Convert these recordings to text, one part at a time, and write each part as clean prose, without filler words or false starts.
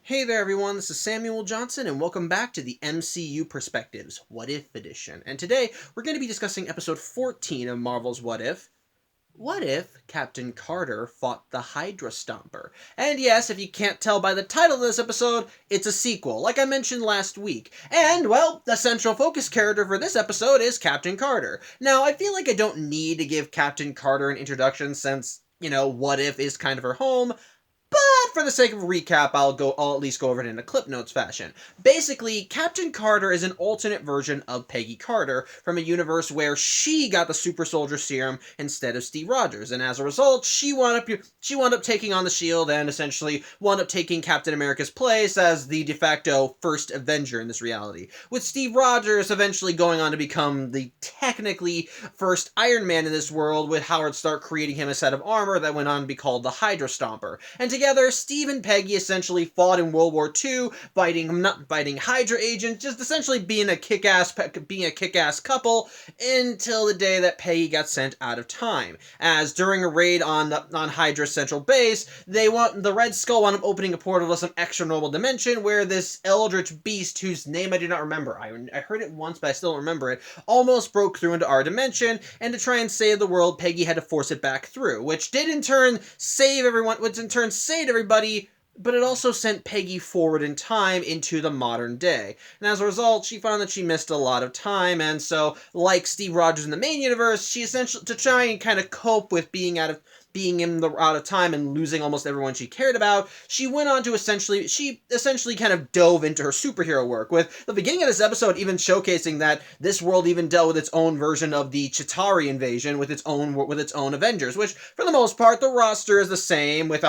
Hey there everyone, this is Samuel Johnson and welcome back to the MCU Perspectives What If Edition. And today we're going to be discussing episode 14 of Marvel's What If. What if Captain Carter fought the Hydra Stomper? And yes, if you can't tell by the title of this episode, it's a sequel, like I mentioned last week. And, well, the central focus character for this episode is Captain Carter. Now, I feel like I don't need to give Captain Carter an introduction since, What If is kind of her home. But for the sake of a recap, I'll at least go over it in a Clip Notes fashion. Basically, Captain Carter is an alternate version of Peggy Carter from a universe where she got the super soldier serum instead of Steve Rogers, and as a result, she wound up taking on the shield and essentially wound up taking Captain America's place as the de facto first Avenger in this reality, with Steve Rogers eventually going on to become the technically first Iron Man in this world, with Howard Stark creating him a set of armor that went on to be called the Hydra Stomper. And together, Steve and Peggy essentially fought in World War II, fighting Hydra agents, just essentially being a kick-ass couple until the day that Peggy got sent out of time. As during a raid on Hydra's central base, the Red Skull wound up opening a portal to some extra normal dimension where this eldritch beast, whose name I do not remember, I heard it once but I still don't remember it, almost broke through into our dimension, and to try and save the world, Peggy had to force it back through, which did in turn saved everybody, but it also sent Peggy forward in time into the modern day. And as a result, she found that she missed a lot of time, and so, like Steve Rogers in the main universe, she essentially, to try and kind of cope with being out of time and losing almost everyone she cared about, she went on to essentially kind of dove into her superhero work, with the beginning of this episode even showcasing that this world even dealt with its own version of the Chitauri invasion with its own Avengers, which for the most part the roster is the same with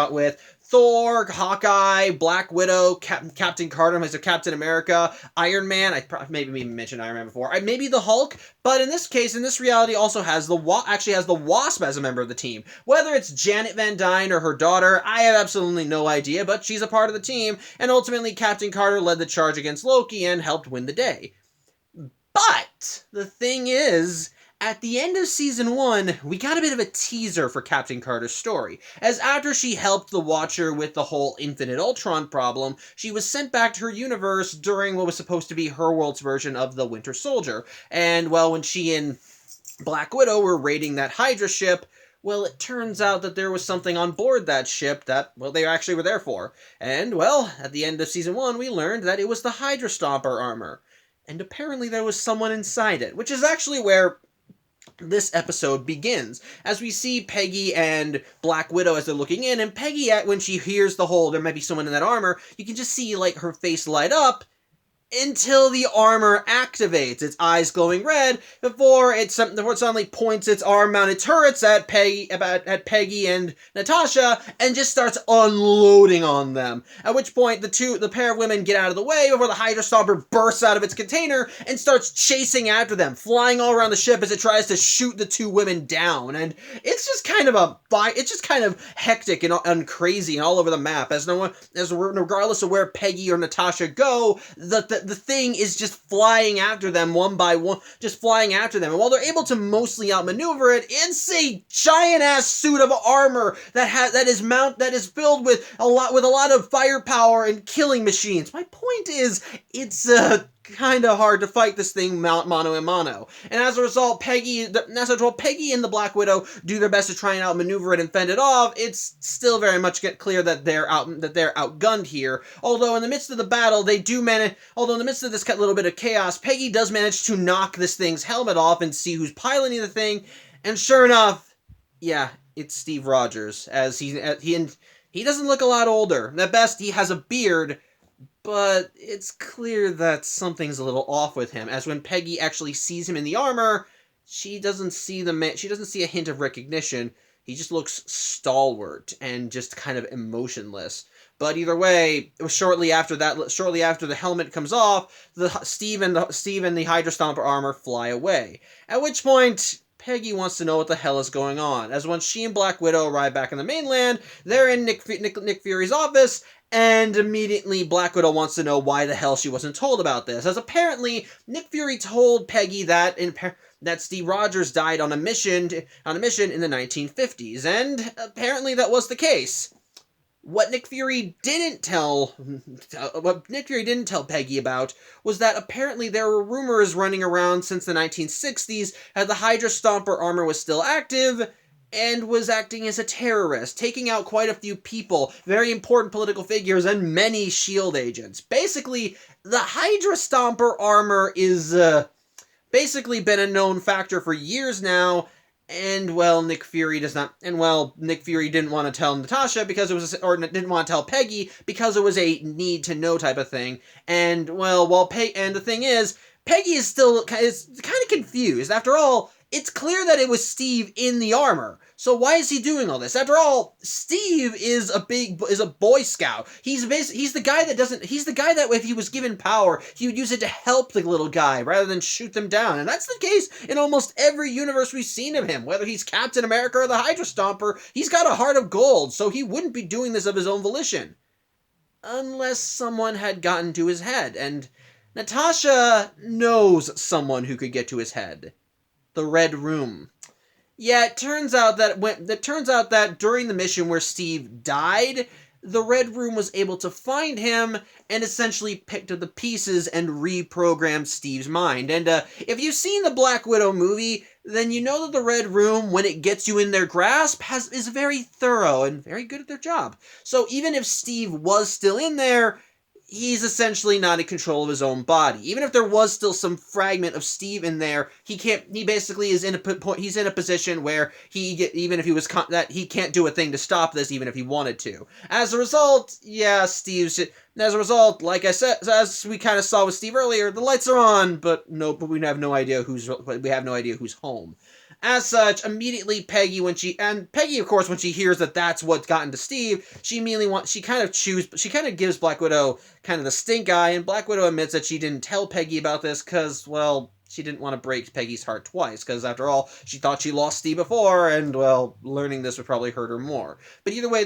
Thor, Hawkeye, Black Widow, Captain Carter, Mr. Captain America, Iron Man. I maybe even mentioned Iron Man before. Maybe the Hulk, but in this case, in this reality, also has the Wasp as a member of the team. Whether it's Janet Van Dyne or her daughter, I have absolutely no idea, but she's a part of the team, and ultimately Captain Carter led the charge against Loki and helped win the day. But the thing is, at the end of Season 1, we got a bit of a teaser for Captain Carter's story, as after she helped the Watcher with the whole Infinite Ultron problem, she was sent back to her universe during what was supposed to be her world's version of the Winter Soldier. And, well, when she and Black Widow were raiding that Hydra ship, well, it turns out that there was something on board that ship that, well, they actually were there for. And, well, at the end of Season 1, we learned that it was the Hydra Stomper armor. And apparently there was someone inside it, which is actually where this episode begins, as we see Peggy and Black Widow as they're looking in, and Peggy, when she hears the whole, there might be someone in that armor, you can just see, like, her face light up, until the armor activates, its eyes glowing red, before it suddenly points its arm-mounted turrets at Peggy and Natasha, and just starts unloading on them. At which point, the pair of women get out of the way before the Hydra Stomper bursts out of its container and starts chasing after them, flying all around the ship as it tries to shoot the two women down. And it's just kind of hectic and crazy and all over the map, as regardless of where Peggy or Natasha go, the thing is just flying after them one by one, just flying after them. And while they're able to mostly outmaneuver it, it's a giant-ass suit of armor that is filled with a lot of firepower and killing machines. My point is, it's kind of hard to fight this thing mano a mano. And as a result, Peggy and the Black Widow do their best to try and outmaneuver it and fend it off. It's still very much clear that they're outgunned here. Although in the midst of the battle, in the midst of this little bit of chaos, Peggy does manage to knock this thing's helmet off and see who's piloting the thing. And sure enough, yeah, it's Steve Rogers, as he doesn't look a lot older. At best, he has a beard, but it's clear that something's a little off with him, as when Peggy actually sees him in the armor, she doesn't see a hint of recognition. He just looks stalwart and just kind of emotionless. But either way, shortly after the helmet comes off, Steve and the Hydra Stomper armor fly away. At which point, Peggy wants to know what the hell is going on, as once she and Black Widow arrive back in the mainland, they're in Nick Fury's office, and immediately Black Widow wants to know why the hell she wasn't told about this, as apparently Nick Fury told Peggy that Steve Rogers died on a mission in the 1950s, and apparently that was the case. What Nick Fury didn't tell Peggy about was that apparently there were rumors running around since the 1960s that the Hydra Stomper armor was still active and was acting as a terrorist, taking out quite a few people, very important political figures, and many SHIELD agents. Basically, the Hydra Stomper armor is basically been a known factor for years now, and Nick Fury didn't want to tell Natasha because it was, or didn't want to tell Peggy because it was a need to know type of thing. And and the thing is, Peggy is kind of confused. After all, it's clear that it was Steve in the armor. So why is he doing all this? After all, Steve is a Boy Scout. He's the guy that if he was given power, he would use it to help the little guy rather than shoot them down. And that's the case in almost every universe we've seen of him. Whether he's Captain America or the Hydra Stomper, he's got a heart of gold, so he wouldn't be doing this of his own volition. Unless someone had gotten to his head, and Natasha knows someone who could get to his head. The Red Room. Yeah, it turns out that during the mission where Steve died, the Red Room was able to find him and essentially picked up the pieces and reprogrammed Steve's mind. And if you've seen the Black Widow movie, then you know that the Red Room, when it gets you in their grasp, is very thorough and very good at their job. So even if Steve was still in there, he's essentially not in control of his own body. Even if there was still some fragment of Steve in there, he basically is in a position where he can't do a thing to stop this, even if he wanted to. As a result, like I said, as we kind of saw with Steve earlier, the lights are on, but we have no idea who's home. As such, immediately Peggy, of course, when she hears that that's what's gotten to Steve, she kind of gives Black Widow kind of the stink eye, and Black Widow admits that she didn't tell Peggy about this because, she didn't want to break Peggy's heart twice, because after all, she thought she lost Steve before, and, learning this would probably hurt her more. But either way,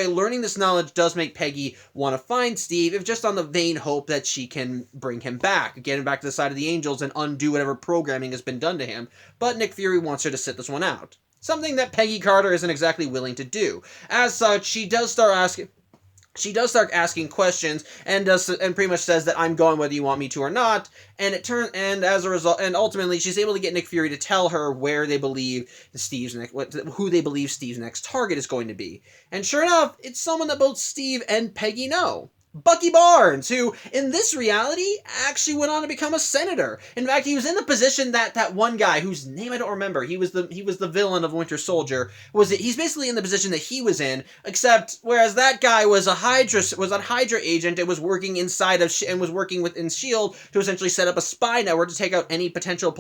learning this knowledge does make Peggy want to find Steve, if just on the vain hope that she can bring him back, get him back to the side of the Angels, and undo whatever programming has been done to him. But Nick Fury wants her to sit this one out. Something that Peggy Carter isn't exactly willing to do. As such, she does start asking questions and pretty much says that I'm going whether you want me to or not. And as a result, and ultimately she's able to get Nick Fury to tell her who they believe Steve's next target is going to be. And sure enough, it's someone that both Steve and Peggy know. Bucky Barnes, who, in this reality, actually went on to become a senator. In fact, he was in the position that one guy, whose name I don't remember, he was the villain of Winter Soldier, he's basically in the position that he was in, except, whereas that guy was a Hydra agent and was working inside of, and was working within S.H.I.E.L.D. to essentially set up a spy network to take out any potential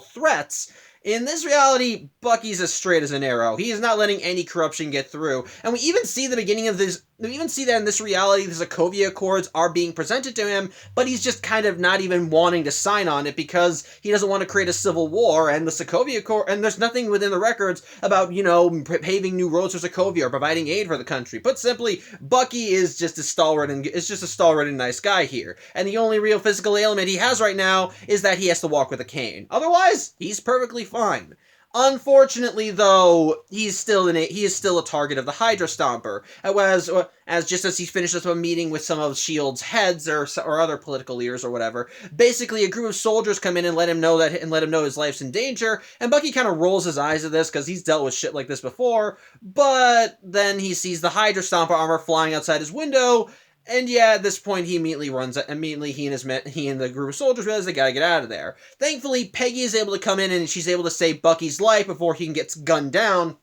threats. In this reality, Bucky's as straight as an arrow. He is not letting any corruption get through. And we even see that in this reality, the Sokovia Accords are being presented to him, but he's just kind of not even wanting to sign on it because he doesn't want to create a civil war, and the Sokovia Accord, and there's nothing within the records about, paving new roads for Sokovia or providing aid for the country. Put simply, Bucky is just a stalwart and nice guy here. And the only real physical ailment he has right now is that he has to walk with a cane. Otherwise, he's perfectly fine. Unfortunately, though, he is still a target of the Hydra Stomper, as just as he finishes up a meeting with some of S.H.I.E.L.D.'s heads or other political leaders or whatever. Basically, a group of soldiers come in and let him know his life's in danger, and Bucky kind of rolls his eyes at this because he's dealt with shit like this before. But then he sees the Hydra Stomper armor flying outside his window. And at this point, he and the group of soldiers realize they gotta get out of there. Thankfully, Peggy is able to come in and she's able to save Bucky's life before he gets gunned down,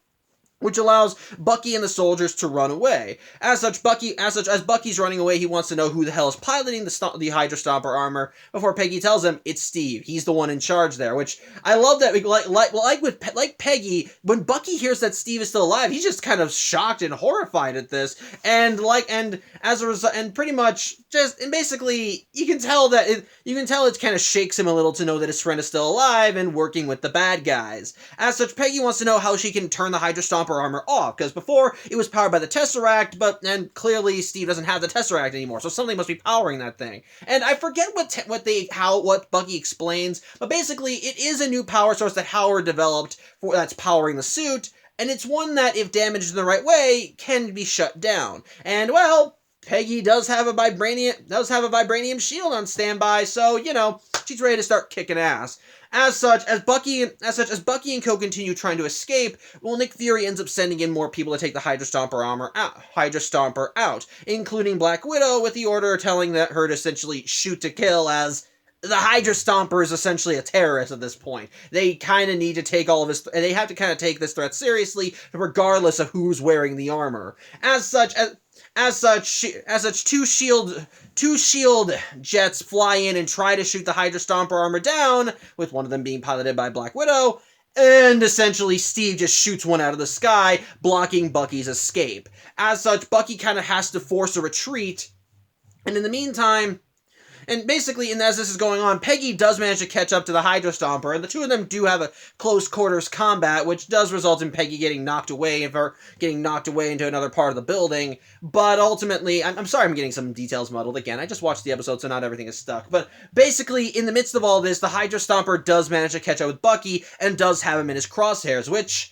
which allows Bucky and the soldiers to run away. As Bucky's running away, he wants to know who the hell is piloting the Hydra Stomper armor before Peggy tells him it's Steve. He's the one in charge there, which I love that. Like Peggy, when Bucky hears that Steve is still alive, he's just kind of shocked and horrified at this, and as a result, and pretty much basically you can tell it kind of shakes him a little to know that his friend is still alive and working with the bad guys. As such, Peggy wants to know how she can turn the Hydra Stomper armor off, because before it was powered by the Tesseract, and clearly Steve doesn't have the Tesseract anymore, so something must be powering that thing. And I forget what Bucky explains, but basically it is a new power source that Howard developed that's powering the suit. and it's one that, if damaged in the right way, can be shut down. And, well, Peggy does have a vibranium shield on standby, so, you know, she's ready to start kicking ass. As such, as Bucky and Co continue trying to escape, well, Nick Fury ends up sending in more people to take the Hydra Stomper out, including Black Widow, with the order telling her to essentially shoot to kill, as the Hydra Stomper is essentially a terrorist at this point. They kind of need to take all of this, and they have to kind of take this threat seriously, regardless of who's wearing the armor. As such, two shield jets fly in and try to shoot the Hydra Stomper armor down, with one of them being piloted by Black Widow, and essentially Steve just shoots one out of the sky, blocking Bucky's escape. As such, Bucky kind of has to force a retreat, and in the meantime, and basically, as this is going on, Peggy does manage to catch up to the Hydra Stomper, and the two of them do have a close quarters combat, which does result in Peggy getting knocked away into another part of the building. But ultimately, I'm sorry I'm getting some details muddled again. I just watched the episode, so not everything is stuck. But basically, in the midst of all this, the Hydra Stomper does manage to catch up with Bucky, and does have him in his crosshairs, which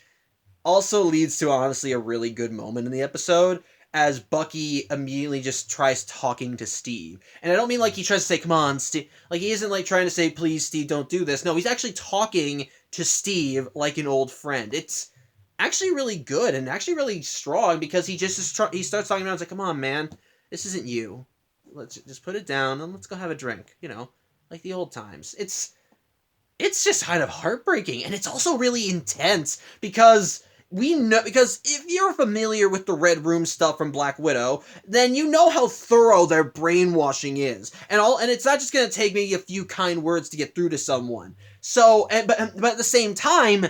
also leads to, honestly, a really good moment in the episode, as Bucky immediately just tries talking to Steve. And I don't mean like he tries to say, come on, Steve. Like, he isn't like trying to say, please, Steve, don't do this. No, he's actually talking to Steve like an old friend. It's actually really good and actually really strong, because he starts talking about, it's like, come on, man, this isn't you. Let's just put it down and let's go have a drink, you know, like the old times. It's just kind of heartbreaking, and it's also really intense, because if you're familiar with the Red Room stuff from Black Widow, then you know how thorough their brainwashing is. And it's not just going to take maybe a few kind words to get through to someone. So, but at the same time,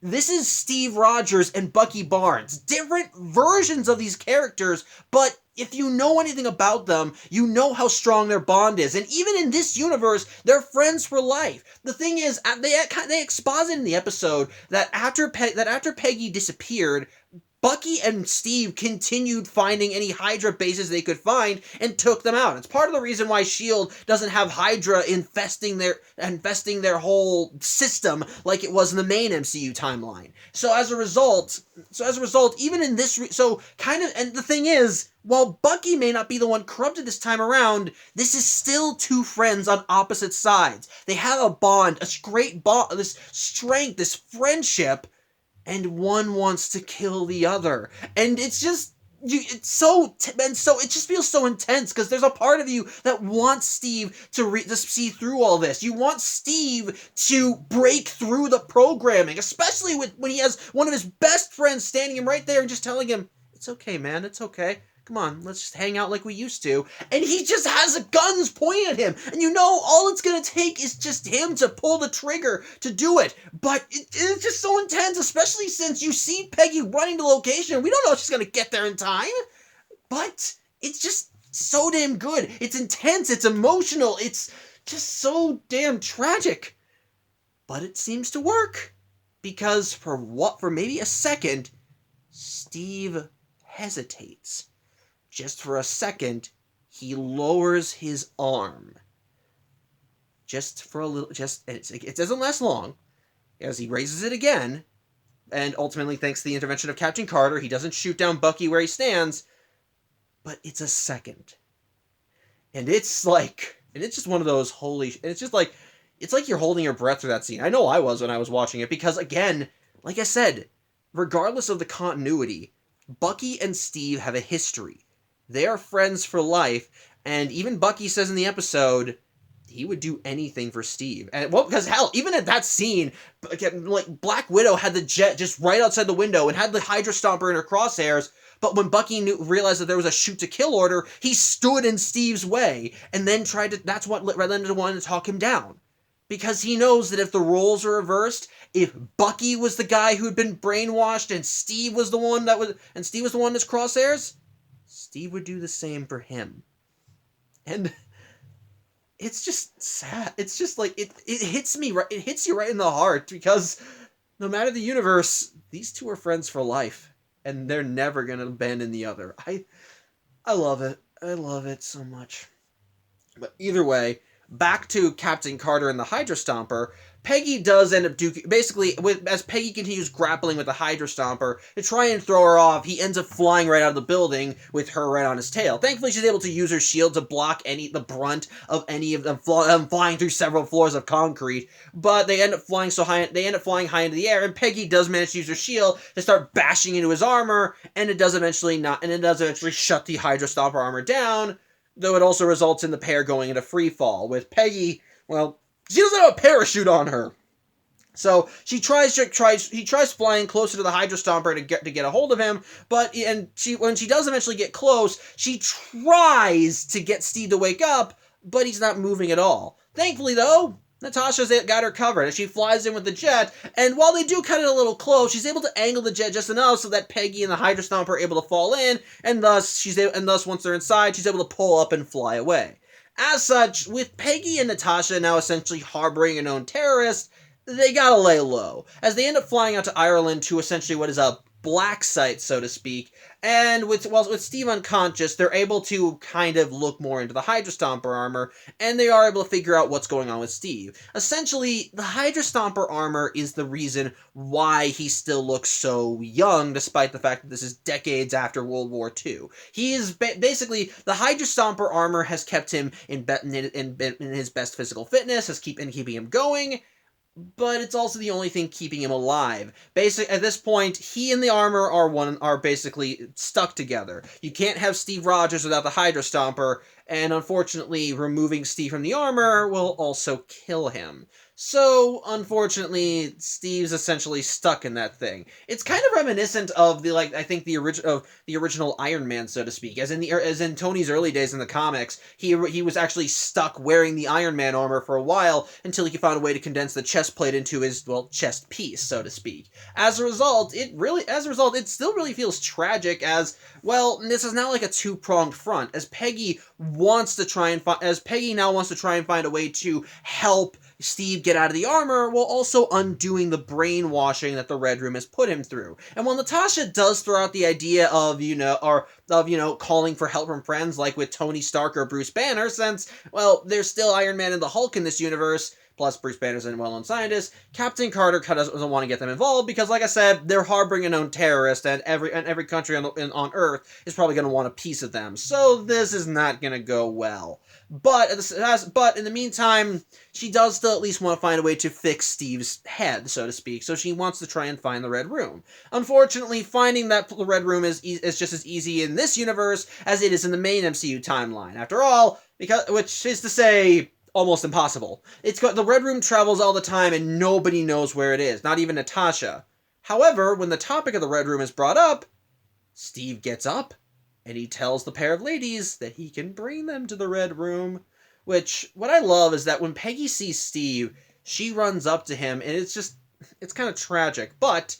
this is Steve Rogers and Bucky Barnes. Different versions of these characters, but if you know anything about them, you know how strong their bond is. And even in this universe, they're friends for life. The thing is, they exposit in the episode that after Peggy disappeared, Bucky and Steve continued finding any Hydra bases they could find and took them out. It's part of the reason why S.H.I.E.L.D. doesn't have Hydra infesting their whole system like it was in the main MCU timeline. So as a result, even in this, and the thing is, while Bucky may not be the one corrupted this time around, this is still two friends on opposite sides. They have a bond, a great bond, this strength, this friendship, and one wants to kill the other. And it just feels so intense, because there's a part of you that wants Steve to see through all this. You want Steve to break through the programming, especially when he has one of his best friends standing him right there and just telling him, it's okay, man, it's okay. Come on, let's just hang out like we used to. And he just has guns pointed at him. And you know, all it's going to take is just him to pull the trigger to do it. But it's just so intense, especially since you see Peggy running to location. We don't know if she's going to get there in time. But it's just so damn good. It's intense. It's emotional. It's just so damn tragic. But it seems to work. Because for maybe a second, Steve hesitates. Just for a second, he lowers his arm. Just for a little, it doesn't last long, as he raises it again, and ultimately, thanks to the intervention of Captain Carter, he doesn't shoot down Bucky where he stands, but it's a second. And it's just one of those it's like you're holding your breath through that scene. I know I was when I was watching it, because again, like I said, regardless of the continuity, Bucky and Steve have a history. They are friends for life, and even Bucky says in the episode he would do anything for Steve. And well, because hell, even at that scene, like Black Widow had the jet just right outside the window and had the Hydra Stomper in her crosshairs, but when Bucky realized that there was a shoot-to-kill order, he stood in Steve's way, and then that's what led him to want to talk him down. Because he knows that if the roles are reversed, if Bucky was the guy who'd been brainwashed and Steve was the one in his crosshairs, Steve would do the same for him. And it's just sad. It's just like, it hits me right, it hits you right in the heart, because no matter the universe, these two are friends for life, and they're never going to abandon the other. I love it. I love it so much. But either way, back to Captain Carter and the Hydra Stomper, Peggy does end up basically, as Peggy continues grappling with the Hydra Stomper to try and throw her off, he ends up flying right out of the building with her right on his tail. Thankfully, she's able to use her shield to block the brunt of any of them flying through several floors of concrete. But they end up flying high into the air, and Peggy does manage to use her shield to start bashing into his armor, and it does eventually shut the Hydra Stomper armor down. Though it also results in the pair going into free fall, with Peggy, well, she doesn't have a parachute on her. So she tries flying closer to the Hydra Stomper to get a hold of him, but when she does eventually get close, she tries to get Steve to wake up, but he's not moving at all. Thankfully, though, Natasha's got her covered as she flies in with the jet, and while they do cut it a little close, she's able to angle the jet just enough so that Peggy and the Hydra Stomper are able to fall in, and thus once they're inside, she's able to pull up and fly away. As such, with Peggy and Natasha now essentially harboring a known terrorist, they gotta lay low, as they end up flying out to Ireland to essentially what is a black site, so to speak, and with Steve unconscious, they're able to kind of look more into the Hydra Stomper armor, and they are able to figure out what's going on with Steve. Essentially, the Hydra Stomper armor is the reason why he still looks so young, despite the fact that this is decades after World War II. He is basically, the Hydra Stomper armor has kept him in his best physical fitness, keeping him going, but it's also the only thing keeping him alive. At this point, he and the armor are basically stuck together. You can't have Steve Rogers without the Hydra Stomper, and unfortunately, removing Steve from the armor will also kill him. So, unfortunately, Steve's essentially stuck in that thing. It's kind of reminiscent of the original Iron Man, so to speak. As in Tony's early days in the comics, he was actually stuck wearing the Iron Man armor for a while until he could find a way to condense the chest plate into his, chest piece, so to speak. As a result, it still really feels tragic as, this is now like a two-pronged front, as Peggy now wants to try and find a way to help Steve get out of the armor while also undoing the brainwashing that the Red Room has put him through. And while Natasha does throw out the idea of calling for help from friends like with Tony Stark or Bruce Banner, since, there's still Iron Man and the Hulk in this universe, plus Bruce Banner's a well-known scientist, Captain Carter doesn't want to get them involved because, like I said, they're harboring a known terrorist, and every country on Earth is probably going to want a piece of them. So this is not going to go well. But in the meantime, she does still at least want to find a way to fix Steve's head, so to speak, so she wants to try and find the Red Room. Unfortunately, finding that the Red Room is just as easy in this universe as it is in the main MCU timeline. After all, which is to say, almost impossible. The Red Room travels all the time and nobody knows where it is, not even Natasha. However, when the topic of the Red Room is brought up, Steve gets up and he tells the pair of ladies that he can bring them to the Red Room. Which, what I love is that when Peggy sees Steve, she runs up to him, and it's kind of tragic. But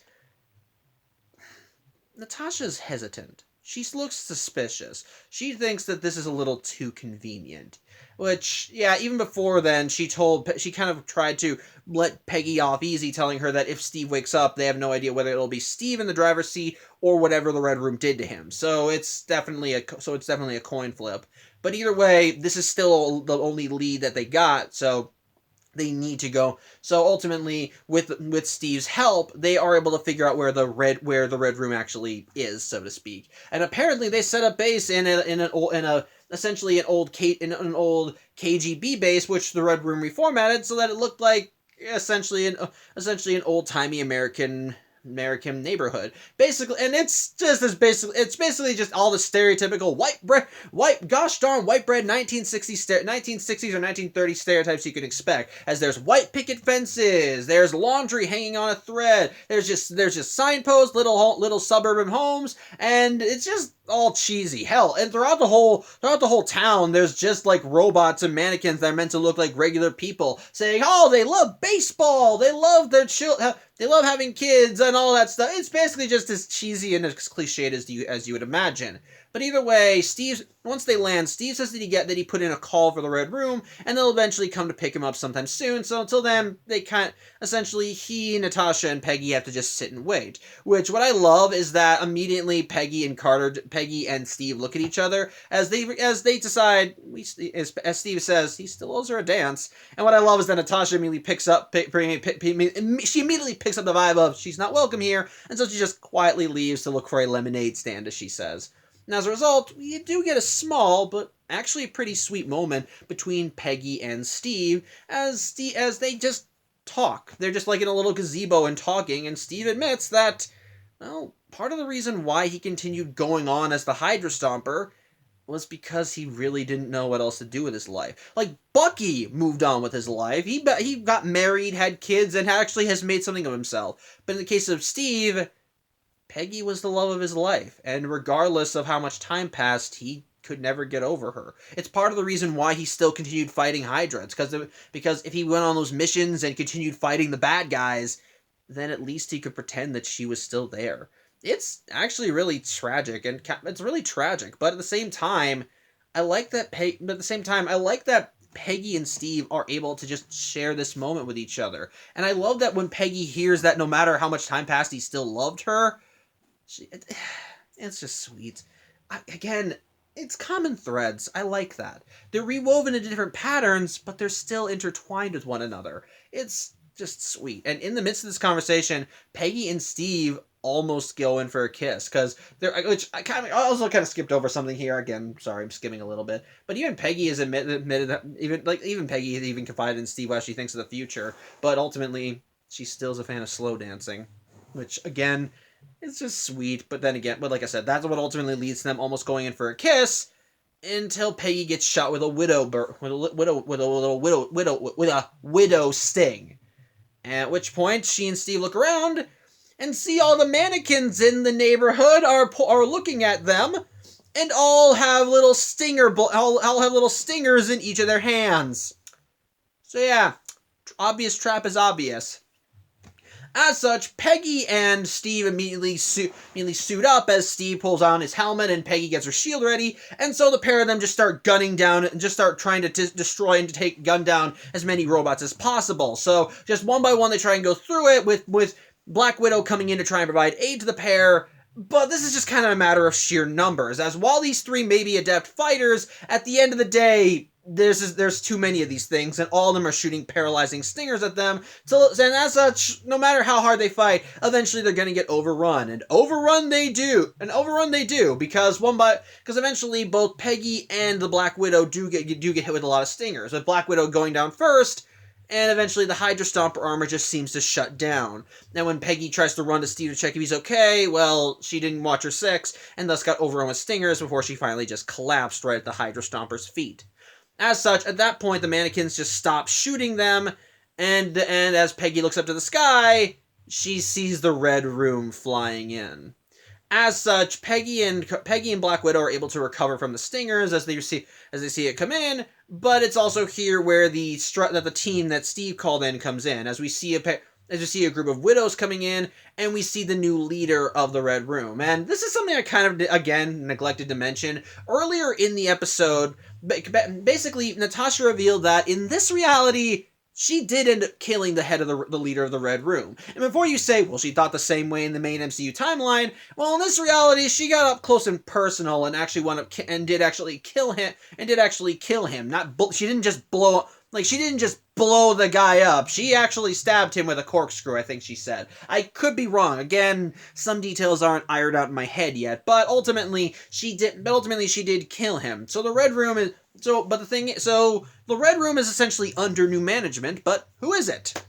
Natasha's hesitant. She looks suspicious. She thinks that this is a little too convenient. Which, yeah, even before then, she kind of tried to let Peggy off easy, telling her that if Steve wakes up, they have no idea whether it'll be Steve in the driver's seat or whatever the Red Room did to him. So it's definitely a coin flip. But either way, this is still the only lead that they got, so they need to go. So ultimately, with Steve's help, they are able to figure out where the Red Room actually is, so to speak. And apparently, they set up base in an old KGB base, which the Red Room reformatted so that it looked like essentially an old-timey American neighborhood, basically, and it's basically just all the stereotypical gosh darn white bread 1960s or 1930s stereotypes you can expect. As there's white picket fences, there's laundry hanging on a thread, there's just signposts, little suburban homes, and it's just all cheesy. Hell, and throughout the whole town, there's just like robots and mannequins that are meant to look like regular people, saying, "Oh, they love baseball, they love their they love having kids and all that stuff." It's basically just as cheesy and as cliched as you would imagine. But either way, once they land, Steve says that he put in a call for the Red Room, and they'll eventually come to pick him up sometime soon. So until then, essentially he, Natasha, and Peggy have to just sit and wait. Which what I love is that immediately Peggy and Steve look at each other as they decide. As Steve says, he still owes her a dance. And what I love is that Natasha immediately picks up the vibe of she's not welcome here, and so she just quietly leaves to look for a lemonade stand, as she says. And as a result, we do get a small, but actually a pretty sweet moment between Peggy and Steve as they just talk. They're just like in a little gazebo and talking, and Steve admits that, well, part of the reason why he continued going on as the Hydra Stomper was because he really didn't know what else to do with his life. Like, Bucky moved on with his life. He got married, had kids, and actually has made something of himself. But in the case of Steve, Peggy was the love of his life, and regardless of how much time passed, he could never get over her. It's part of the reason why he still continued fighting Hydra. It's because if he went on those missions and continued fighting the bad guys, then at least he could pretend that she was still there. It's actually really tragic, but at the same time, I like that Peggy and Steve are able to just share this moment with each other. And I love that when Peggy hears that no matter how much time passed, he still loved her, it's just sweet. Again, it's common threads. I like that. They're rewoven into different patterns, but they're still intertwined with one another. It's just sweet. And in the midst of this conversation, Peggy and Steve almost go in for a kiss, which I also kind of skipped over something here. Again, sorry, I'm skimming a little bit. But even Peggy has admitted that even Peggy has even confided in Steve what she thinks of the future. But ultimately, she still is a fan of slow dancing, which again, it's just sweet. But like I said, that's what ultimately leads to them almost going in for a kiss until Peggy gets shot with a widow sting. At which point, she and Steve look around and see all the mannequins in the neighborhood are looking at them, and all have little stingers in each of their hands. So yeah, obvious trap is obvious. As such, Peggy and Steve immediately suit up as Steve pulls on his helmet and Peggy gets her shield ready, and so the pair of them just start gunning down and just start trying to destroy and gun down as many robots as possible. So just one by one they try and go through it with Black Widow coming in to try and provide aid to the pair. But this is just kind of a matter of sheer numbers, as while these three may be adept fighters, at the end of the day, there's too many of these things, and all of them are shooting paralyzing stingers at them. And as such, no matter how hard they fight, eventually they're going to get overrun, and overrun they do, because eventually both Peggy and the Black Widow do get hit with a lot of stingers, with Black Widow going down first. And eventually the Hydra Stomper armor just seems to shut down. Now when Peggy tries to run to Steve to check if he's okay, well, she didn't watch her six, and thus got overrun with stingers before she finally just collapsed right at the Hydra Stomper's feet. As such, at that point, the mannequins just stop shooting them, and as Peggy looks up to the sky, she sees the Red Room flying in. As such, Peggy and Black Widow are able to recover from the stingers as they see it come in, but it's also here where the team that Steve called in comes in, as we see a group of widows coming in, and we see the new leader of the Red Room. And this is something I kind of, again, neglected to mention. Earlier in the episode, basically, Natasha revealed that in this reality, she did end up killing the head of the leader of the Red Room. And before you say, well, she thought the same way in the main MCU timeline, well, in this reality, she got up close and personal and actually did actually kill him. She didn't just blow the guy up. She actually stabbed him with a corkscrew, I think she said. I could be wrong. Again, some details aren't ironed out in my head yet, but ultimately she did kill him. So the Red Room is the Red Room is essentially under new management, but who is it?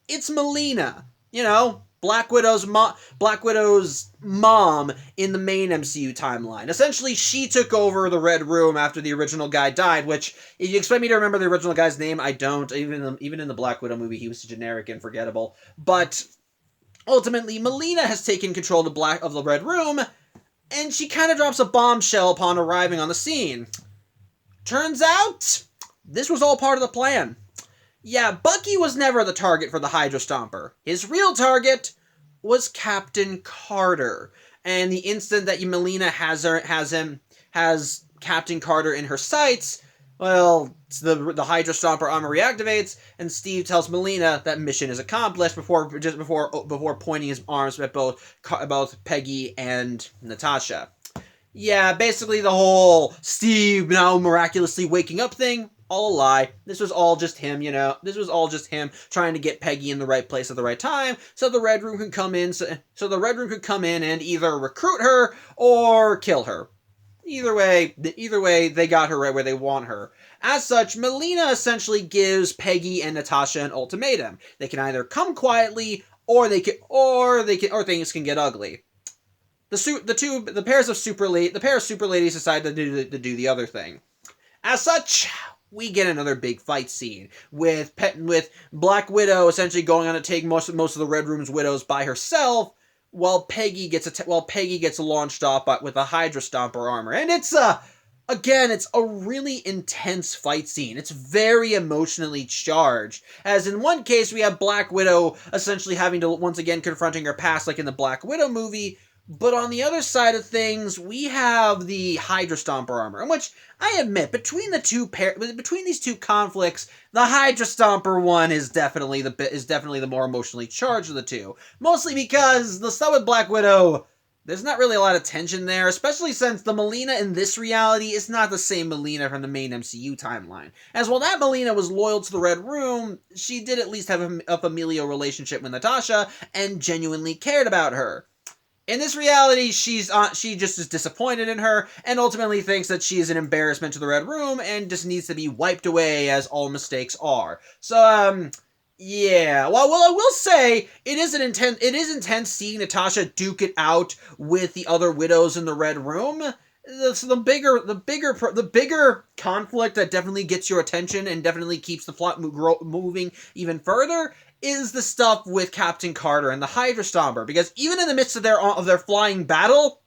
It's Melina. Black Widow's mom in the main MCU timeline. Essentially, she took over the Red Room after the original guy died, which, if you expect me to remember the original guy's name, I don't. Even in the Black Widow movie, he was generic and forgettable. But ultimately, Melina has taken control of the Red Room, and she kind of drops a bombshell upon arriving on the scene. Turns out, this was all part of the plan. Yeah, Bucky was never the target for the Hydra Stomper. His real target was Captain Carter. and the instant that Melina has Captain Carter in her sights, well, the Hydra Stomper armor reactivates, and Steve tells Melina that mission is accomplished before pointing his arms at both Peggy and Natasha. Yeah, basically the whole Steve now miraculously waking up thing, all a lie. This was all just him, This was all just him trying to get Peggy in the right place at the right time, so the Red Room could come in, and either recruit her or kill her. Either way, they got her right where they want her. As such, Melina essentially gives Peggy and Natasha an ultimatum. They can either come quietly, or things can get ugly. The pair of super ladies decide to do the other thing. As such, we get another big fight scene with Black Widow essentially going on to take most of the Red Room's widows by herself, while Peggy gets launched off with a Hydra Stomper armor. And it's a really intense fight scene. It's very emotionally charged. As in one case, we have Black Widow essentially having to once again confronting her past, like in the Black Widow movie. But on the other side of things, we have the Hydra Stomper armor, in which I admit between these two conflicts, the Hydra Stomper one is definitely the more emotionally charged of the two. Mostly because the stuff with Black Widow, there's not really a lot of tension there, especially since the Melina in this reality is not the same Melina from the main MCU timeline. As while that Melina was loyal to the Red Room, she did at least have a familial relationship with Natasha and genuinely cared about her. In this reality, she just is disappointed in her and ultimately thinks that she is an embarrassment to the Red Room and just needs to be wiped away, as all mistakes are. So, yeah. Well, I will say it is intense seeing Natasha duke it out with the other widows in the Red Room. The bigger conflict that definitely gets your attention and definitely keeps the plot moving even further is the stuff with Captain Carter and the Hydra Stomper, because even in the midst of their flying battle,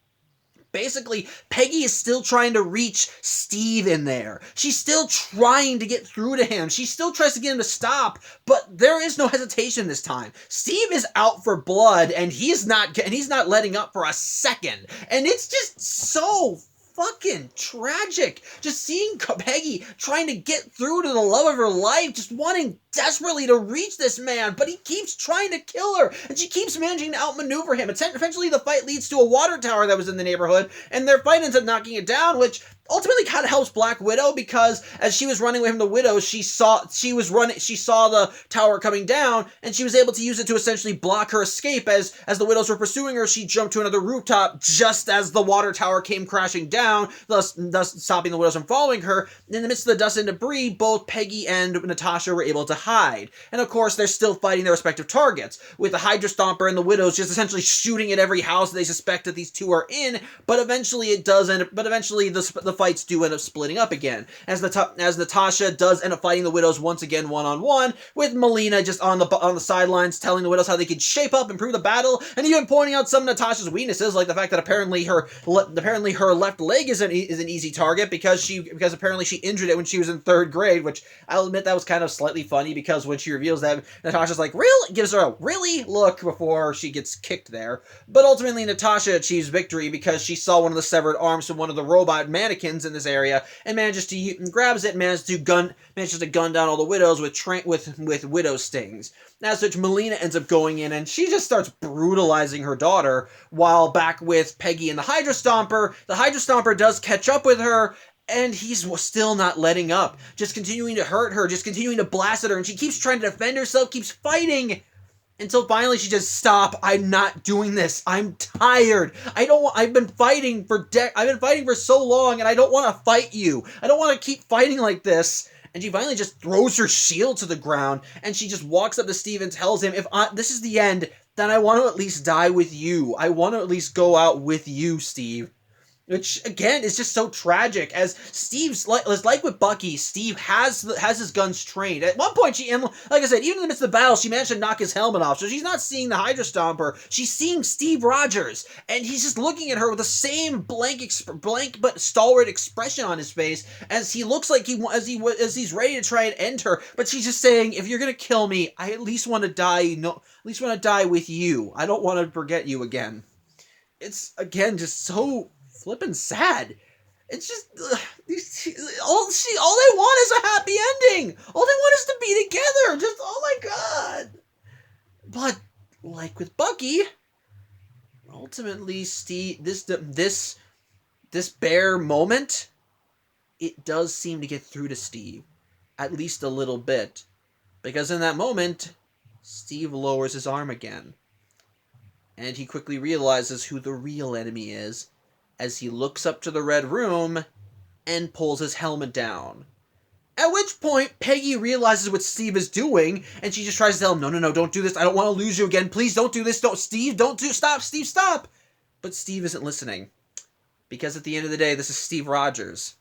basically, Peggy is still trying to reach Steve in there. She's still trying to get through to him. She still tries to get him to stop, but there is no hesitation this time. Steve is out for blood, and he's not letting up for a second. And it's just so fucking tragic. Just seeing Peggy trying to get through to the love of her life, just wanting desperately to reach this man, but he keeps trying to kill her, and she keeps managing to outmaneuver him. Eventually, the fight leads to a water tower that was in the neighborhood, and their fight ends up knocking it down, which ultimately kind of helps Black Widow, because as she was running with him, the Widow, she saw the tower coming down, and she was able to use it to essentially block her escape. As the Widows were pursuing her, she jumped to another rooftop just as the water tower came crashing down, thus stopping the Widows from following her. In the midst of the dust and debris, both Peggy and Natasha were able to hide. And of course, they're still fighting their respective targets, with the Hydra Stomper and the Widows just essentially shooting at every house they suspect that these two are in, but eventually the fights do end up splitting up again, as Natasha does end up fighting the Widows once again one-on-one, with Melina just on the sidelines telling the Widows how they could shape up, improve the battle, and even pointing out some of Natasha's weaknesses, like the fact that apparently her left leg is an easy target because apparently she injured it when she was in 3rd grade, which I'll admit that was kind of slightly funny, because when she reveals that, Natasha's like, really? Gives her a really look before she gets kicked there. But ultimately, Natasha achieves victory because she saw one of the severed arms from one of the robot mannequins in this area and grabs it and manages to gun down all the Widows with Widow stings. As such, Melina ends up going in and she just starts brutalizing her daughter, while back with Peggy and the Hydra Stomper does catch up with her, and he's still not letting up, just continuing to hurt her, just continuing to blast at her, and she keeps trying to defend herself, keeps fighting, until finally she just, stop, I'm not doing this, I'm tired, I've been fighting for so long, and I don't want to fight you, I don't want to keep fighting like this. And she finally just throws her shield to the ground, and she just walks up to Steve and tells him, if this is the end, then I want to at least die with you, I want to at least go out with you, Steve. Which, again, is just so tragic, as Steve's, like with Bucky, Steve has his guns trained. At one point, like I said, even in the midst of the battle, she managed to knock his helmet off, so she's not seeing the Hydra Stomper, she's seeing Steve Rogers, and he's just looking at her with the same blank but stalwart expression on his face, as he looks like he's ready to try and end her, but she's just saying, if you're gonna kill me, I at least want to die, at least want to die with you. I don't want to forget you again. it's again just so flippin' sad. It's just all they want is a happy ending. All they want is to be together. Just oh my god. But like with Bucky, ultimately Steve this bare moment, it does seem to get through to Steve, at least a little bit, because in that moment, Steve lowers his arm again, and he quickly realizes who the real enemy is as he looks up to the Red Room and pulls his helmet down. At which point, Peggy realizes what Steve is doing, and she just tries to tell him, no, don't do this. I don't want to lose you again. Please don't do this. Stop, Steve, stop. But Steve isn't listening. Because at the end of the day, this is Steve Rogers.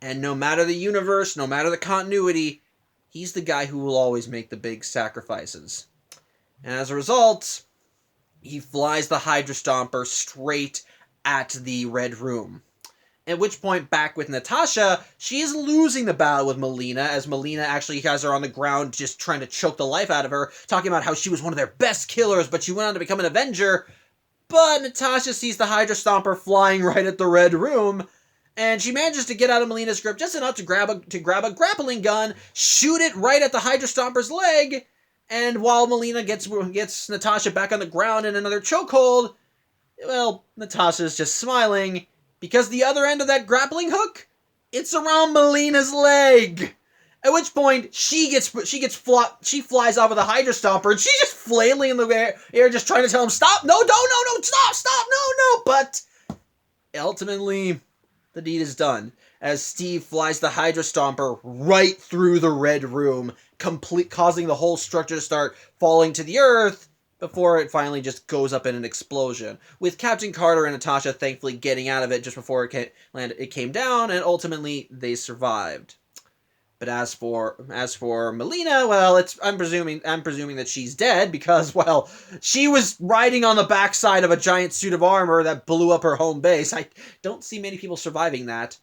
And no matter the universe, no matter the continuity, he's the guy who will always make the big sacrifices. And as a result, he flies the Hydra Stomper straight at the Red Room. At which point, back with Natasha, she is losing the battle with Melina, as Melina actually has her on the ground just trying to choke the life out of her, talking about how she was one of their best killers, but she went on to become an Avenger. But Natasha sees the Hydra Stomper flying right at the Red Room, and she manages to get out of Melina's grip just enough to grab a grappling gun, shoot it right at the Hydra Stomper's leg, and while Melina gets Natasha back on the ground in another chokehold, well, Natasha's just smiling, because the other end of that grappling hook, it's around Melina's leg. At which point, she flies off with a Hydra Stomper, and she's just flailing in the air, just trying to tell him, stop, no, stop, no. But ultimately, the deed is done, as Steve flies the Hydra Stomper right through the Red Room, causing the whole structure to start falling to the earth, before it finally just goes up in an explosion, with Captain Carter and Natasha thankfully getting out of it just before it came down, and ultimately they survived. But as for Melina, well, I'm presuming that she's dead, because, well, she was riding on the backside of a giant suit of armor that blew up her home base. I don't see many people surviving that.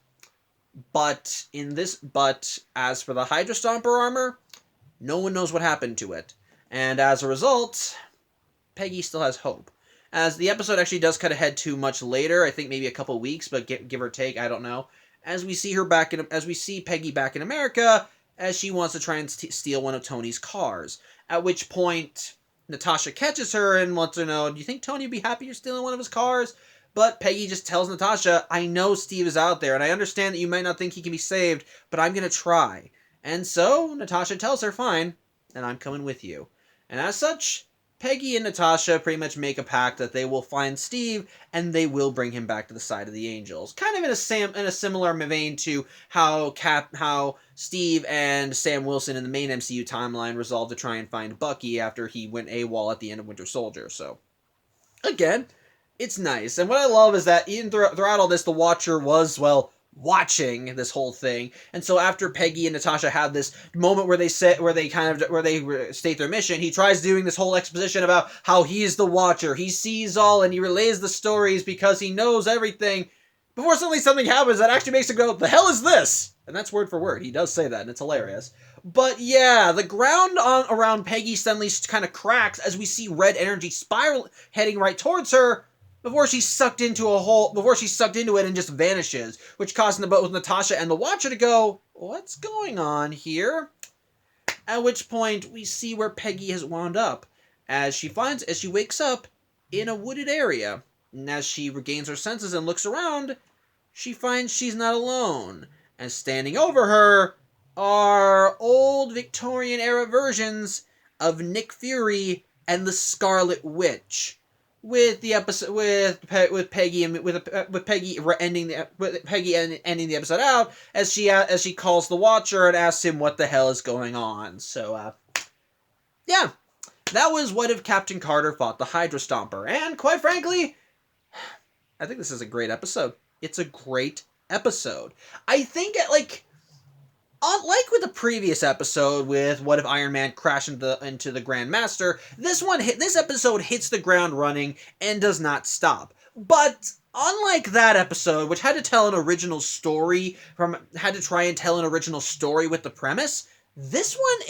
But as for the Hydra Stomper armor, no one knows what happened to it. And as a result, Peggy still has hope. As the episode actually does cut ahead to much later, I think maybe a couple weeks, but give or take, I don't know. As we see Peggy back in America, as she wants to try and steal one of Tony's cars. At which point, Natasha catches her and wants to know, do you think Tony would be happy you're stealing one of his cars? But Peggy just tells Natasha, I know Steve is out there, and I understand that you might not think he can be saved, but I'm going to try. And so, Natasha tells her, fine, and I'm coming with you. And as such, Peggy and Natasha pretty much make a pact that they will find Steve, and they will bring him back to the side of the Angels. Kind of in a similar vein to how Steve and Sam Wilson in the main MCU timeline resolved to try and find Bucky after he went AWOL at the end of Winter Soldier. So, again, it's nice. And what I love is that even throughout all this, the Watcher was, well, watching this whole thing. And so after Peggy and Natasha have this moment where they state their mission, he tries doing this whole exposition about how he is the Watcher. He sees all and he relays the stories because he knows everything. Before suddenly something happens that actually makes him go, the hell is this? And that's word for word. He does say that, and it's hilarious. But yeah, the ground around Peggy suddenly kind of cracks as we see red energy spiral heading right towards her, before she's sucked into it and just vanishes, which causes both Natasha and the Watcher to go, what's going on here? At which point, we see where Peggy has wound up, as she wakes up in a wooded area. And as she regains her senses and looks around, she finds she's not alone. And standing over her are old Victorian-era versions of Nick Fury and the Scarlet Witch. With the episode, with Peggy ending the episode out as she calls the Watcher and asks him what the hell is going on. So, yeah, that was What If Captain Carter Fought the Hydra Stomper, and quite frankly, I think this is a great episode. It's a great episode. I think unlike with the previous episode with What If Iron Man crashed into the Grand Master, this episode hits the ground running and does not stop. But unlike that episode, which had to try and tell an original story with the premise, this one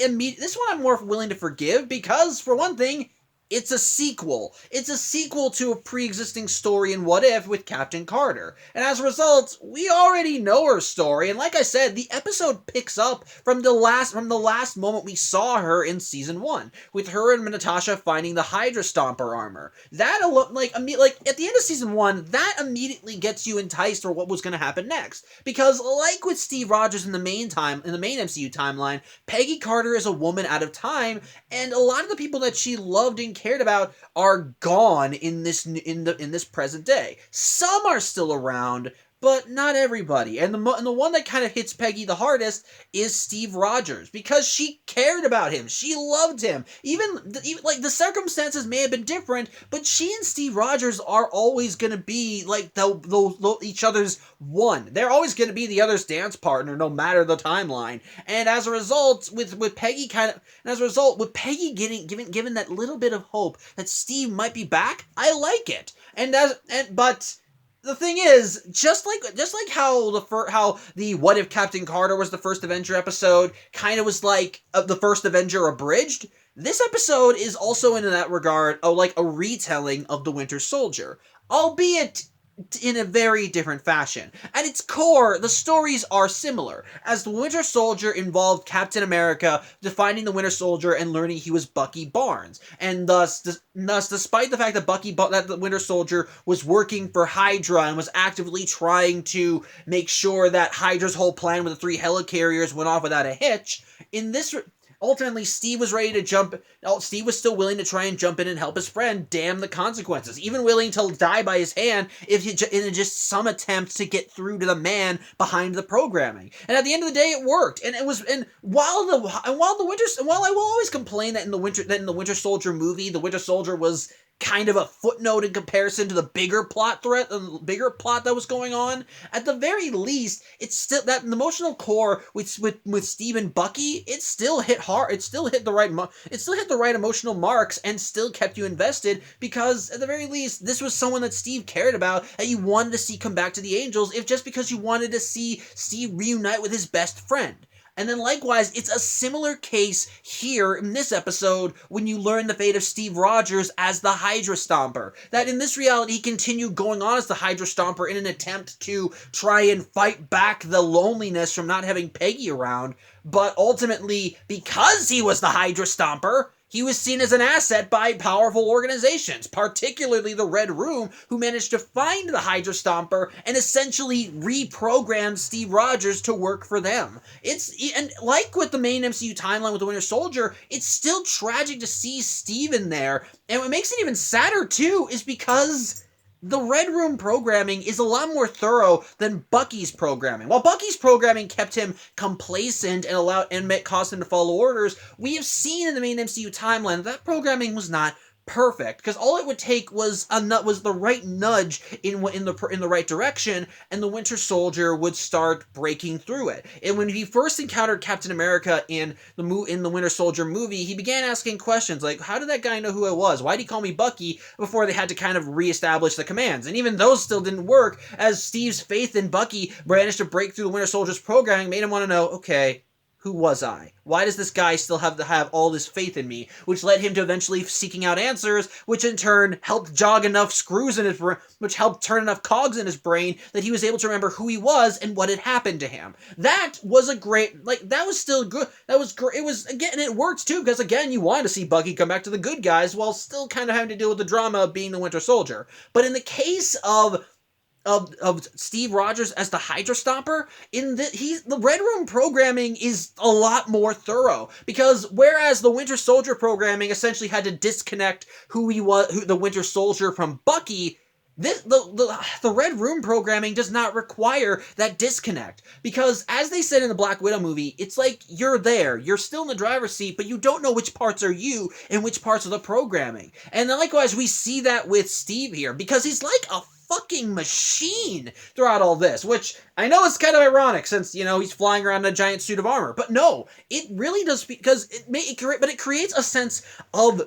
I'm more willing to forgive because, for one thing, It's a sequel. It's a sequel to a pre-existing story in What If with Captain Carter. And as a result, we already know her story. And like I said, the episode picks up from the last moment we saw her in season 1, with her and Natasha finding the Hydra Stomper armor. That alone, like at the end of season 1, that immediately gets you enticed for what was going to happen next. Because like with Steve Rogers in the main MCU timeline, Peggy Carter is a woman out of time, and a lot of the people that she loved and cared about are gone in this present day. Some are still around, but not everybody. And the one that kind of hits Peggy the hardest is Steve Rogers, because she cared about him. She loved him. Even like the circumstances may have been different, but she and Steve Rogers are always going to be like each other's one. They're always going to be the other's dance partner, no matter the timeline. And as a result, with Peggy given that little bit of hope that Steve might be back, I like it. But the thing is, just like how the What If Captain Carter was the first Avenger episode, kind of was like the first Avenger abridged. This episode is also in that regard a retelling of the Winter Soldier, albeit in a very different fashion. At its core, the stories are similar, as the Winter Soldier involved Captain America defining the Winter Soldier and learning he was Bucky Barnes, and thus despite the fact that that the Winter Soldier was working for Hydra and was actively trying to make sure that Hydra's whole plan with the 3 helicarriers went off without a hitch, ultimately, Steve was still willing to try and jump in and help his friend, damn the consequences. Even willing to die by his hand in just some attempt to get through to the man behind the programming. And at the end of the day, it worked. And while I will always complain that in the Winter Soldier movie, the Winter Soldier was kind of a footnote in comparison to the bigger plot that was going on. At the very least, it's still that emotional core with Steve and Bucky. It still hit hard. It still hit the right emotional marks and still kept you invested, because at the very least, this was someone that Steve cared about, that you wanted to see come back to the Angels, if just because you wanted to see Steve reunite with his best friend. And then likewise, it's a similar case here in this episode when you learn the fate of Steve Rogers as the Hydra Stomper. That in this reality, he continued going on as the Hydra Stomper in an attempt to try and fight back the loneliness from not having Peggy around. But ultimately, because he was the Hydra Stomper, he was seen as an asset by powerful organizations, particularly the Red Room, who managed to find the Hydra Stomper and essentially reprogrammed Steve Rogers to work for them. And like with the main MCU timeline with the Winter Soldier, it's still tragic to see Steve in there. And what makes it even sadder, too, is because the Red Room programming is a lot more thorough than Bucky's programming. While Bucky's programming kept him complacent and caused him to follow orders, we have seen in the main MCU timeline that programming was not perfect, because all it would take was the right nudge in the right direction, and the Winter Soldier would start breaking through it. And when he first encountered Captain America in the Winter Soldier movie, he began asking questions like, how did that guy know who I was? Why did he call me Bucky? Before they had to kind of reestablish the commands. And even those still didn't work, as Steve's faith in Bucky managed to break through the Winter Soldier's programming, made him want to know, okay, who was I? Why does this guy still have all this faith in me? Which led him to eventually seeking out answers, which in turn helped jog enough screws in his brain, which helped turn enough cogs in his brain that he was able to remember who he was and what had happened to him. That was a great, that was still good. That was great. It was, again, and it works too, because again, you wanted to see Bucky come back to the good guys while still kind of having to deal with the drama of being the Winter Soldier. But in the case of Steve Rogers as the Hydra Stomper, the Red Room programming is a lot more thorough, because whereas the Winter Soldier programming essentially had to disconnect the Winter Soldier from Bucky, the Red Room programming does not require that disconnect, because as they said in the Black Widow movie, it's like you're there, you're still in the driver's seat, but you don't know which parts are you and which parts are the programming. And then likewise, we see that with Steve here, because he's like a fucking machine throughout all this, which I know is kind of ironic since, he's flying around in a giant suit of armor. But no, it really does, because it creates a sense of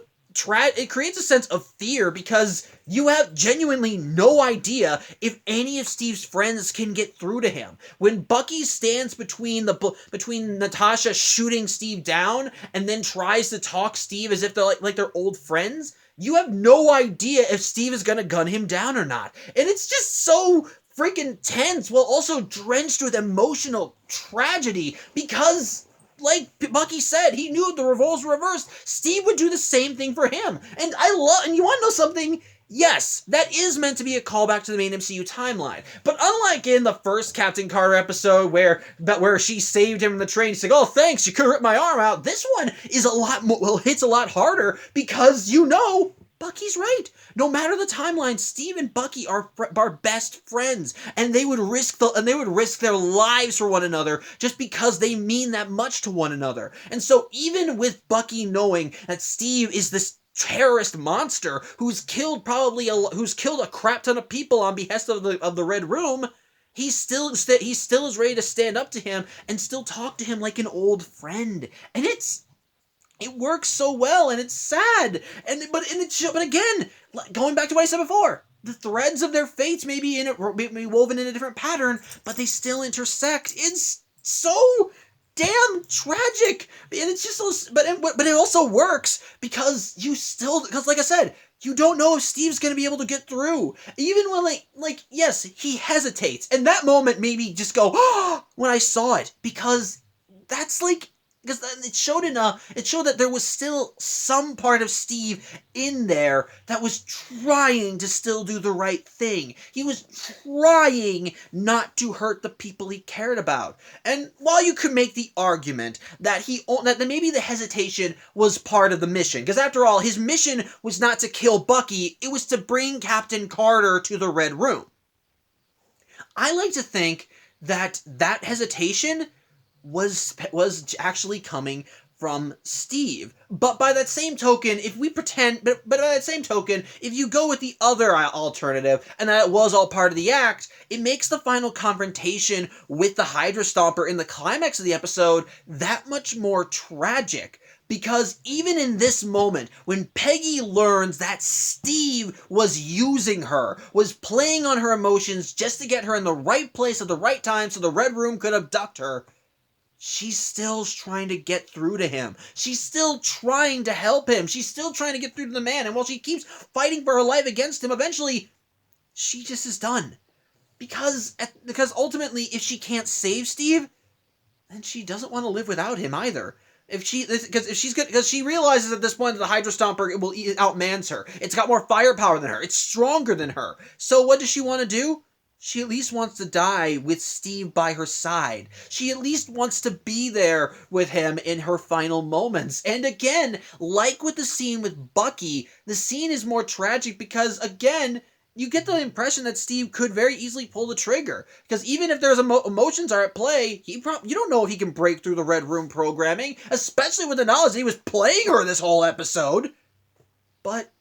fear, because you have genuinely no idea if any of Steve's friends can get through to him. When Bucky stands between Natasha shooting Steve down and then tries to talk Steve as if they're like they're old friends, you have no idea if Steve is gonna gun him down or not. And it's just so freaking tense while also drenched with emotional tragedy because, like Bucky said, he knew if the roles were reversed, Steve would do the same thing for him. And you want to know something? Yes, that is meant to be a callback to the main MCU timeline. But unlike in the first Captain Carter episode where she saved him in the train, he's like, oh, thanks, you could rip my arm out. This one is a lot more, well, hits a lot harder because Bucky's right. No matter the timeline, Steve and Bucky are best friends, and they would risk their lives for one another just because they mean that much to one another. And so even with Bucky knowing that Steve is this terrorist monster who's killed a crap ton of people on behest of the Red Room, he still is ready to stand up to him and still talk to him like an old friend. And it works so well, and it's sad. But again, going back to what I said before, the threads of their fates may be woven in a different pattern, but they still intersect. It's so damn tragic, and it's just so. But it also works because like I said, you don't know if Steve's gonna be able to get through, even when yes, he hesitates, and that moment made me just go when I saw it, because that's because it showed that there was still some part of Steve in there that was trying to still do the right thing. He was trying not to hurt the people he cared about. And while you could make the argument that maybe the hesitation was part of the mission, because after all, his mission was not to kill Bucky, it was to bring Captain Carter to the Red Room. I like to think that hesitation was actually coming from Steve. But by that same token, if you go with the other alternative, and that it was all part of the act, it makes the final confrontation with the Hydra Stomper in the climax of the episode that much more tragic. Because even in this moment, when Peggy learns that Steve was using her, was playing on her emotions just to get her in the right place at the right time so the Red Room could abduct her, she's still trying to get through to him. She's still trying to help him. She's still trying to get through to the man. And while she keeps fighting for her life against him, eventually, she just is done. Because ultimately, if she can't save Steve, then she doesn't want to live without him either. Because she realizes at this point that the Hydra Stomper outmans her. It's got more firepower than her. It's stronger than her. So what does she want to do? She at least wants to die with Steve by her side. She at least wants to be there with him in her final moments. And again, like with the scene with Bucky, the scene is more tragic because, again, you get the impression that Steve could very easily pull the trigger. Because even if there's emotions are at play, you don't know if he can break through the Red Room programming, especially with the knowledge that he was playing her this whole episode. But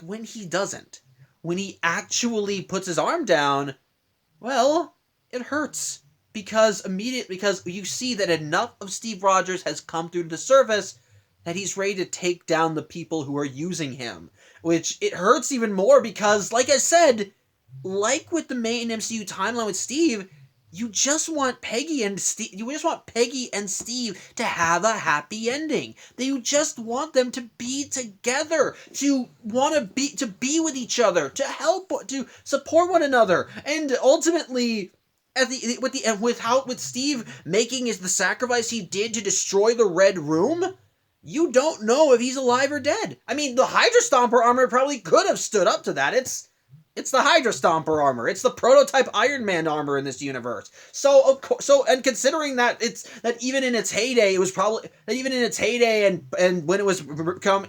when he doesn't, when he actually puts his arm down, well, it hurts because you see that enough of Steve Rogers has come through to the surface that he's ready to take down the people who are using him. Which it hurts even more because, like I said, like with the main MCU timeline with Steve, you just want Peggy and Steve to have a happy ending. You just want them to be together, to be with each other, to support one another, and ultimately, with Steve making the sacrifice he did to destroy the Red Room, you don't know if he's alive or dead. I mean, the Hydra Stomper armor probably could have stood up to that. It's the Hydra Stomper armor. It's the prototype Iron Man armor in this universe. And considering that even in its heyday, and when it was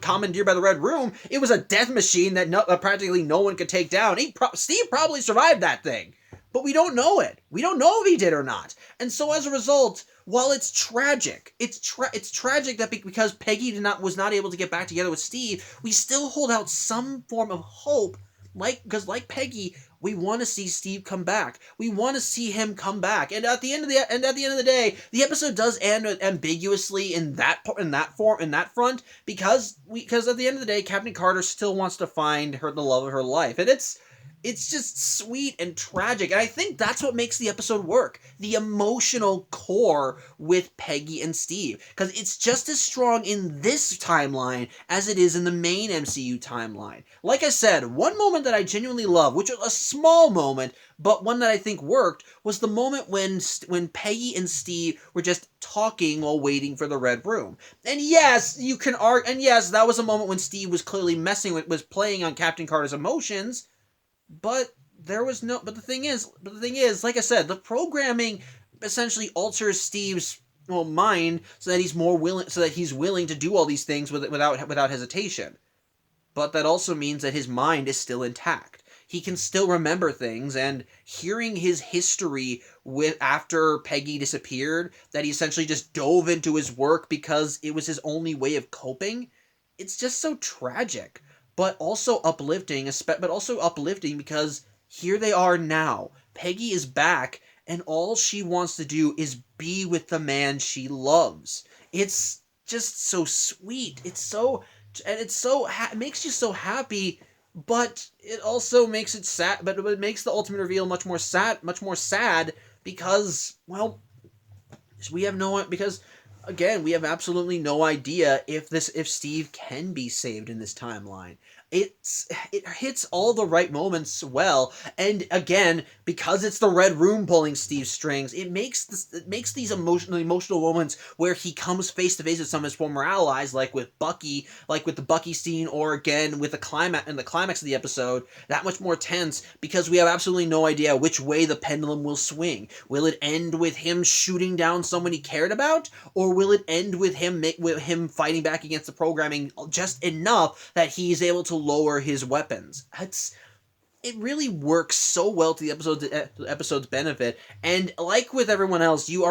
commandeered by the Red Room, it was a death machine that practically no one could take down. Steve probably survived that thing, but we don't know it. We don't know if he did or not. And so as a result, while it's tragic, it's tragic that because Peggy was not able to get back together with Steve, we still hold out some form of hope. Because like Peggy, we want to see Steve come back. We want to see him come back. And at the end of the day, the episode does end ambiguously in that front because at the end of the day, Captain Carter still wants to find the love of her life, and it's It's just sweet and tragic. And I think that's what makes the episode work. The emotional core with Peggy and Steve. Because it's just as strong in this timeline as it is in the main MCU timeline. Like I said, one moment that I genuinely love, which was a small moment, but one that I think worked, was the moment when Peggy and Steve were just talking while waiting for the Red Room. And yes, you can argue, and yes, that was a moment when Steve was clearly was playing on Captain Carter's emotions, but there was no. But the thing is, like I said, the programming essentially alters Steve's mind so that he's willing to do all these things without hesitation. But that also means that his mind is still intact. He can still remember things, and hearing his history with after Peggy disappeared, that he essentially just dove into his work because it was his only way of coping. It's just so tragic, but also uplifting. But also uplifting because here they are now. Peggy is back, and all she wants to do is be with the man she loves. It's just so sweet. It makes you so happy, but it also makes it sad. But it makes the ultimate reveal much more sad because, well, because again, we have absolutely no idea if Steve can be saved in this timeline. It hits all the right moments well, and again, because it's the Red Room pulling Steve's strings, it makes these emotional moments where he comes face to face with some of his former allies, like with the Bucky scene, or again with the climax of the episode, that much more tense because we have absolutely no idea which way the pendulum will swing. Will it end with him shooting down someone he cared about, or will it end with him fighting back against the programming just enough that he's able to lower his weapons? It really works so well to the episode's benefit, and like with everyone else, you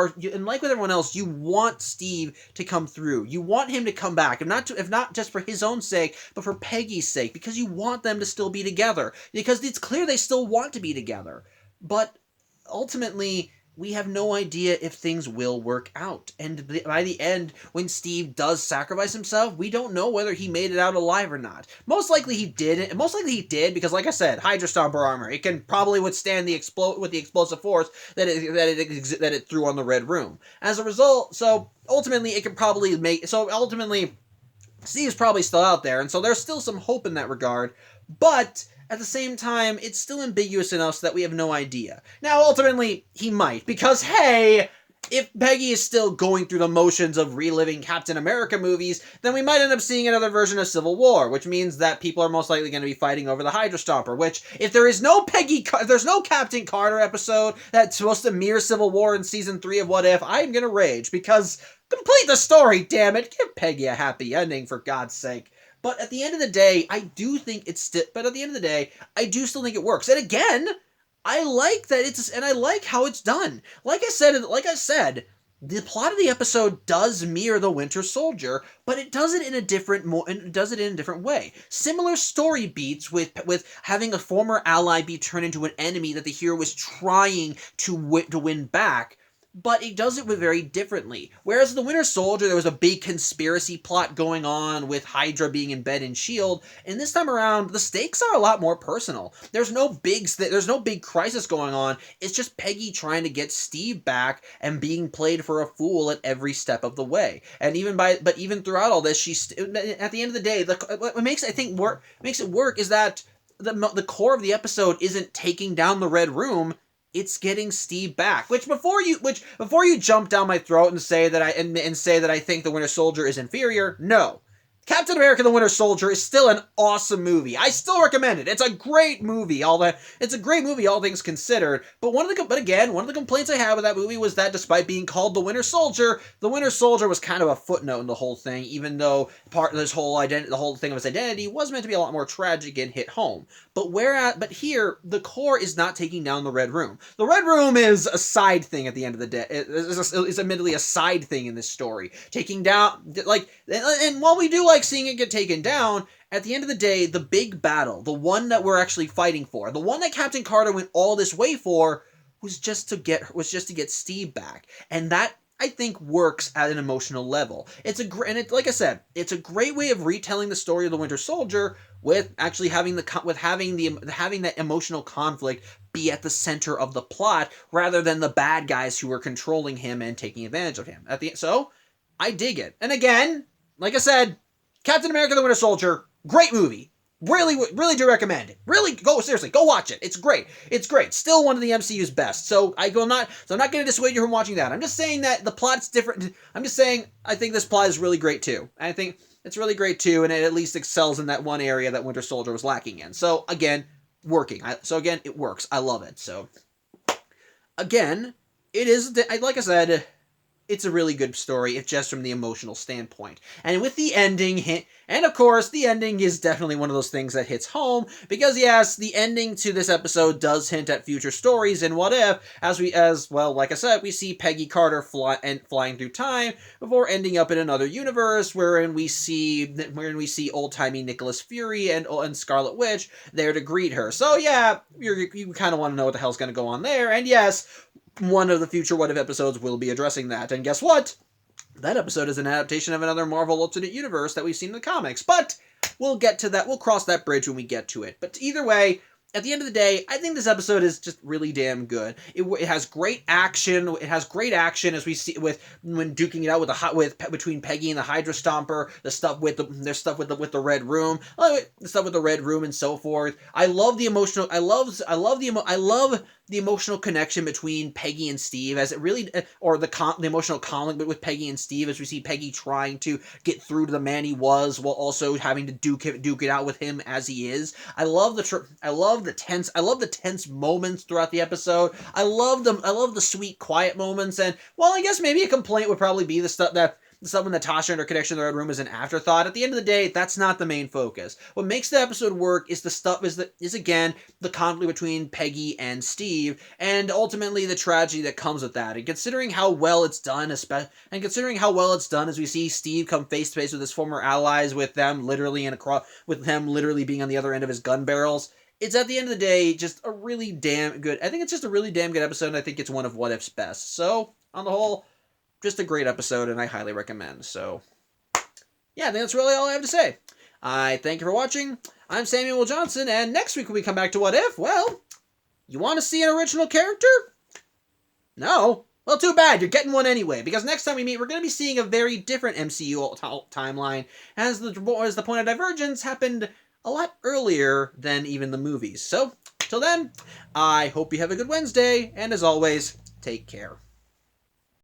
want Steve to come through. You want him to come back, if not just for his own sake, but for Peggy's sake, because you want them to still be together. Because it's clear they still want to be together, but ultimately, we have no idea if things will work out. And by the end, when Steve does sacrifice himself, we don't know whether he made it out alive or not. Most likely he did. Most likely he did because, like I said, Hydra Stomper armor. It can probably withstand the explosive force that it threw on the Red Room. As a result, ultimately Steve's probably still out there, and so there's still some hope in that regard. But at the same time, it's still ambiguous enough so that we have no idea. Now, ultimately, he might, because, hey, if Peggy is still going through the motions of reliving Captain America movies, then we might end up seeing another version of Civil War, which means that people are most likely going to be fighting over the Hydra Stomper, which, if there's no Captain Carter episode that's supposed to mirror Civil War in Season 3 of What If, I'm going to rage, because complete the story, damn it! Give Peggy a happy ending, for God's sake. But at the end of the day, I do still think it works. And again, I like that I like how it's done. Like I said, the plot of the episode does mirror the Winter Soldier, but it does it in a different way. Similar story beats with having a former ally be turned into an enemy that the hero was trying to win back. But it does it very differently. Whereas the Winter Soldier, there was a big conspiracy plot going on with Hydra being in bed in S.H.I.E.L.D., and this time around, the stakes are a lot more personal. There's no big crisis going on. It's just Peggy trying to get Steve back and being played for a fool at every step of the way. And even throughout all this, at the end of the day, what makes it work is that the core of the episode isn't taking down the Red Room. It's getting Steve back. Before you jump down my throat and say that I think the Winter Soldier is inferior, no. Captain America: The Winter Soldier is still an awesome movie. I still recommend it. It's a great movie, all things considered. But one of the complaints I had with that movie was that despite being called The Winter Soldier was kind of a footnote in the whole thing, even though the whole thing of his identity was meant to be a lot more tragic and hit home. But here, the core is not taking down the Red Room. The Red Room is a side thing at the end of the day. It's admittedly a side thing in this story. Taking down, and while we do like seeing it get taken down, at the end of the day, the big battle, the one that we're actually fighting for, the one that Captain Carter went all this way for, was just to get Steve back. And that I think works at an emotional level. Like I said, it's a great way of retelling the story of the Winter Soldier with actually having having that emotional conflict be at the center of the plot rather than the bad guys who are controlling him and taking advantage of him. So I dig it. And again, like I said, Captain America: The Winter Soldier, great movie. Really do recommend it. Really, go watch it. It's great. It's great. Still one of the MCU's best. So I'm not going to dissuade you from watching that. I'm just saying that the plot's different. I'm just saying I think this plot is really great too. I think it's really great too, and it at least excels in that one area that Winter Soldier was lacking in. So again, it works. I love it. So again, it is, like I said, it's a really good story. It's just from the emotional standpoint. And with the ending, and of course, the ending is definitely one of those things that hits home, because yes, the ending to this episode does hint at future stories and what if, like I said, we see Peggy Carter flying through time before ending up in another universe wherein we see old-timey Nicholas Fury and Scarlet Witch there to greet her. So yeah, you kind of want to know what the hell's going to go on there, and yes, one of the future What If episodes will be addressing that. And guess what? That episode is an adaptation of another Marvel alternate universe that we've seen in the comics. But we'll get to that. We'll cross that bridge when we get to it. But either way, at the end of the day, I think this episode is just really damn good. It has great action. It has great action as we see when duking it out between Peggy and the Hydra Stomper. The stuff with the Red Room. The stuff with the Red Room and so forth. I love the emotional. I love the emotional connection between Peggy and Steve, as it really, or the emotional conflict with Peggy and Steve, as we see Peggy trying to get through to the man he was while also having to duke it out with him as he is. I love the tense moments throughout the episode. I love the sweet, quiet moments. And well, I guess maybe a complaint would probably be the stuff with Natasha and her connection to the Red Room is an afterthought. At the end of the day, that's not the main focus. What makes the episode work is again the conflict between Peggy and Steve, and ultimately the tragedy that comes with that. And considering how well it's done, as we see Steve come face to face with his former allies, with them literally being on the other end of his gun barrels. It's, at the end of the day, just a really damn good. I think it's just a really damn good episode, and I think it's one of What If's best. So on the whole, just a great episode, and I highly recommend. So, yeah, I think that's really all I have to say. I thank you for watching. I'm Samuel Johnson, and next week when we come back to What If, well, you want to see an original character? No? Well, too bad. You're getting one anyway, because next time we meet, we're going to be seeing a very different MCU timeline, as the point of divergence happened a lot earlier than even the movies. So, till then, I hope you have a good Wednesday, and as always, take care.